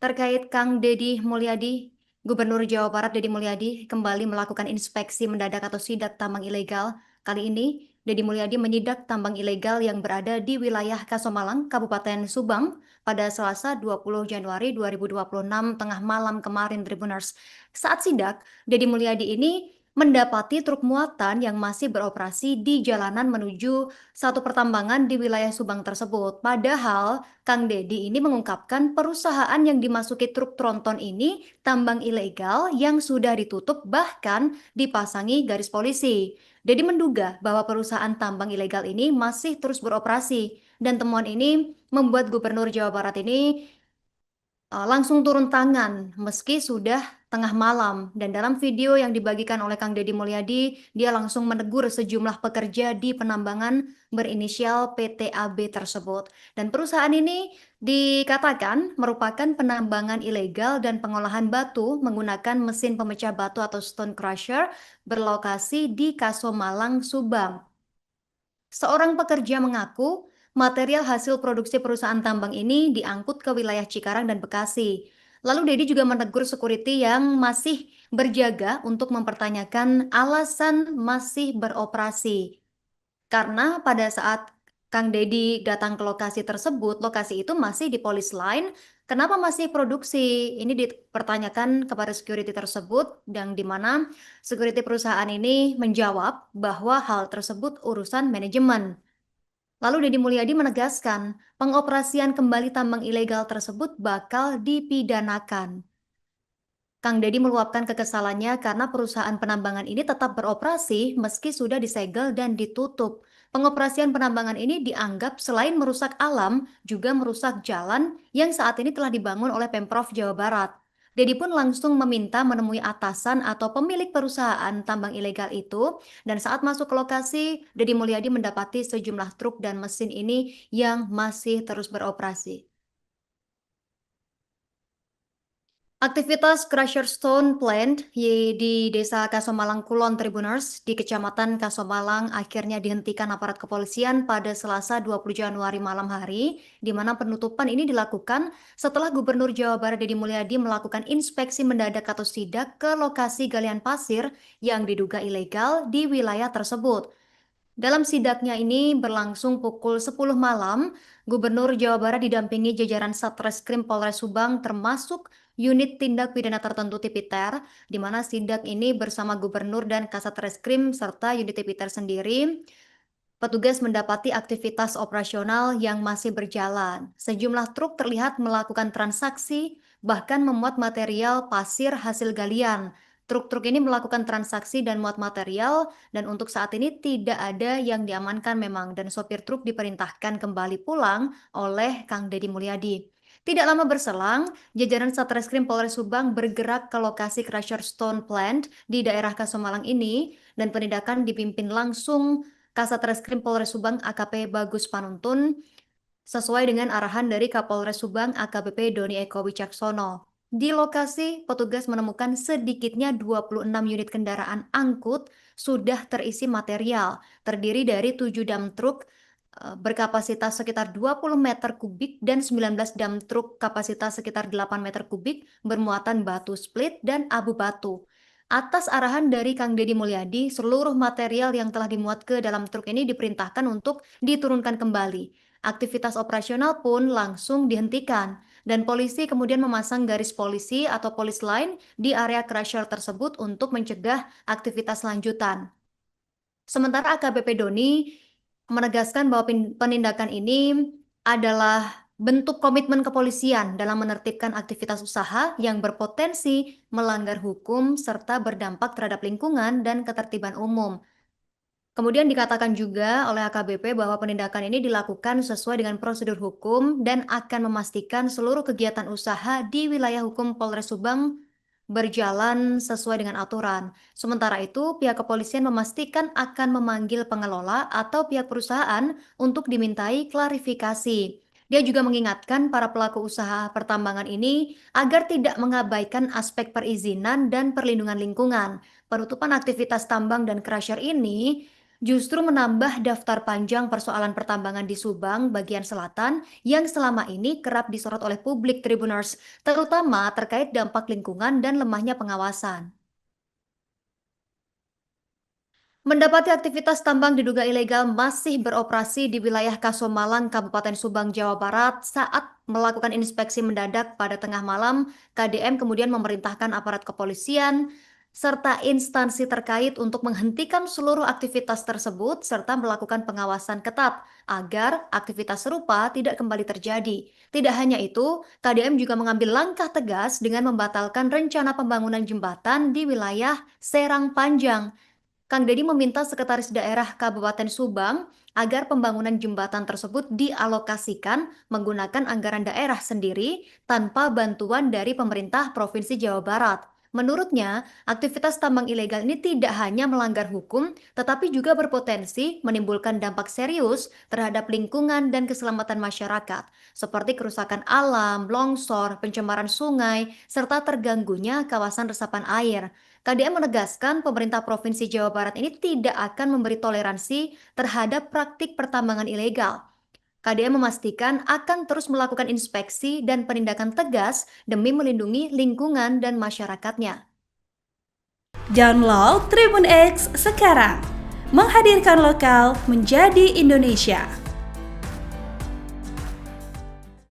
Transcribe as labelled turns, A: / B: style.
A: Terkait Kang Deddy Mulyadi, Gubernur Jawa Barat Deddy Mulyadi kembali melakukan inspeksi mendadak atau sidak tambang ilegal. Kali ini, Deddy Mulyadi menyidak tambang ilegal yang berada di wilayah Kasomalang, Kabupaten Subang pada Selasa 20 Januari 2026 tengah malam kemarin, Tribuners. Saat sidak, Deddy Mulyadi ini mendapati truk muatan yang masih beroperasi di jalanan menuju satu pertambangan di wilayah Subang tersebut. Padahal Kang Deddy ini mengungkapkan perusahaan yang dimasuki truk tronton ini tambang ilegal yang sudah ditutup bahkan dipasangi garis polisi. Deddy menduga bahwa perusahaan tambang ilegal ini masih terus beroperasi dan temuan ini membuat Gubernur Jawa Barat ini langsung turun tangan meski sudah tengah malam. Dan dalam video yang dibagikan oleh Kang Deddy Mulyadi, dia langsung menegur sejumlah pekerja di penambangan berinisial PTAB tersebut. Dan perusahaan ini dikatakan merupakan penambangan ilegal dan pengolahan batu menggunakan mesin pemecah batu atau stone crusher berlokasi di Kasomalang, Subang. Seorang pekerja mengaku material hasil produksi perusahaan tambang ini diangkut ke wilayah Cikarang dan Bekasi. Lalu Dedi juga menegur security yang masih berjaga untuk mempertanyakan alasan masih beroperasi. Karena pada saat Kang Dedi datang ke lokasi tersebut, lokasi itu masih di polis line. Kenapa masih produksi? Ini dipertanyakan kepada security tersebut, dan di mana security perusahaan ini menjawab bahwa hal tersebut urusan manajemen. Lalu Deddy Mulyadi menegaskan, pengoperasian kembali tambang ilegal tersebut bakal dipidanakan. Kang Deddy meluapkan kekesalannya karena perusahaan penambangan ini tetap beroperasi meski sudah disegel dan ditutup. Pengoperasian penambangan ini dianggap selain merusak alam, juga merusak jalan yang saat ini telah dibangun oleh Pemprov Jawa Barat. Deddy pun langsung meminta menemui atasan atau pemilik perusahaan tambang ilegal itu, dan saat masuk ke lokasi, Deddy Mulyadi mendapati sejumlah truk dan mesin ini yang masih terus beroperasi. Aktivitas crusher stone plant di Desa Kasomalang Kulon Tribuners di Kecamatan Kasomalang akhirnya dihentikan aparat kepolisian pada Selasa 20 Januari malam hari, di mana penutupan ini dilakukan setelah Gubernur Jawa Barat Deddy Mulyadi melakukan inspeksi mendadak atau sidak ke lokasi galian pasir yang diduga ilegal di wilayah tersebut. Dalam sidaknya ini berlangsung pukul 10 malam, Gubernur Jawa Barat didampingi jajaran Satreskrim Polres Subang termasuk unit tindak pidana tertentu Tipiter, di mana sidak ini bersama Gubernur dan Kasatreskrim serta unit Tipiter sendiri. Petugas mendapati aktivitas operasional yang masih berjalan. Sejumlah truk terlihat melakukan transaksi, bahkan memuat material pasir hasil galian. Truk-truk ini melakukan transaksi dan muat material, dan untuk saat ini tidak ada yang diamankan memang, dan sopir truk diperintahkan kembali pulang oleh Kang Deddy Mulyadi. Tidak lama berselang, jajaran Satreskrim Polres Subang bergerak ke lokasi crusher stone plant di daerah Kasomalang ini, dan penindakan dipimpin langsung Kasat Reskrim Polres Subang AKP Bagus Panuntun sesuai dengan arahan dari Kapolres Subang AKBP Doni Eko Wicaksono. Di lokasi, petugas menemukan sedikitnya 26 unit kendaraan angkut sudah terisi material, terdiri dari 7 dump truk berkapasitas sekitar 20 meter kubik dan 19 dump truk kapasitas sekitar 8 meter kubik bermuatan batu split dan abu batu. Atas arahan dari Kang Deddy Mulyadi, seluruh material yang telah dimuat ke dalam truk ini diperintahkan untuk diturunkan kembali. Aktivitas operasional pun langsung dihentikan, dan polisi kemudian memasang garis polisi atau polis line di area crusher tersebut untuk mencegah aktivitas lanjutan. Sementara AKBP Doni menegaskan bahwa penindakan ini adalah bentuk komitmen kepolisian dalam menertibkan aktivitas usaha yang berpotensi melanggar hukum serta berdampak terhadap lingkungan dan ketertiban umum. Kemudian dikatakan juga oleh AKBP bahwa penindakan ini dilakukan sesuai dengan prosedur hukum dan akan memastikan seluruh kegiatan usaha di wilayah hukum Polres Subang berjalan sesuai dengan aturan. Sementara itu, pihak kepolisian memastikan akan memanggil pengelola atau pihak perusahaan untuk dimintai klarifikasi. Dia juga mengingatkan para pelaku usaha pertambangan ini agar tidak mengabaikan aspek perizinan dan perlindungan lingkungan. Penutupan aktivitas tambang dan crusher ini Justru menambah daftar panjang persoalan pertambangan di Subang bagian selatan yang selama ini kerap disorot oleh publik Tribuners, terutama terkait dampak lingkungan dan lemahnya pengawasan. Mendapati aktivitas tambang diduga ilegal masih beroperasi di wilayah Kasomalang, Kabupaten Subang, Jawa Barat saat melakukan inspeksi mendadak pada tengah malam. KDM kemudian memerintahkan aparat kepolisian serta instansi terkait untuk menghentikan seluruh aktivitas tersebut serta melakukan pengawasan ketat agar aktivitas serupa tidak kembali terjadi. Tidak hanya itu, KDM juga mengambil langkah tegas dengan membatalkan rencana pembangunan jembatan di wilayah Serang Panjang. Kang Deddy meminta Sekretaris Daerah Kabupaten Subang agar pembangunan jembatan tersebut dialokasikan menggunakan anggaran daerah sendiri tanpa bantuan dari pemerintah Provinsi Jawa Barat. Menurutnya, aktivitas tambang ilegal ini tidak hanya melanggar hukum, tetapi juga berpotensi menimbulkan dampak serius terhadap lingkungan dan keselamatan masyarakat, seperti kerusakan alam, longsor, pencemaran sungai, serta terganggunya kawasan resapan air. KDM menegaskan pemerintah Provinsi Jawa Barat ini tidak akan memberi toleransi terhadap praktik pertambangan ilegal. KDM memastikan akan terus melakukan inspeksi dan penindakan tegas demi melindungi lingkungan dan masyarakatnya.
B: Download Tribun X sekarang, menghadirkan lokal menjadi Indonesia.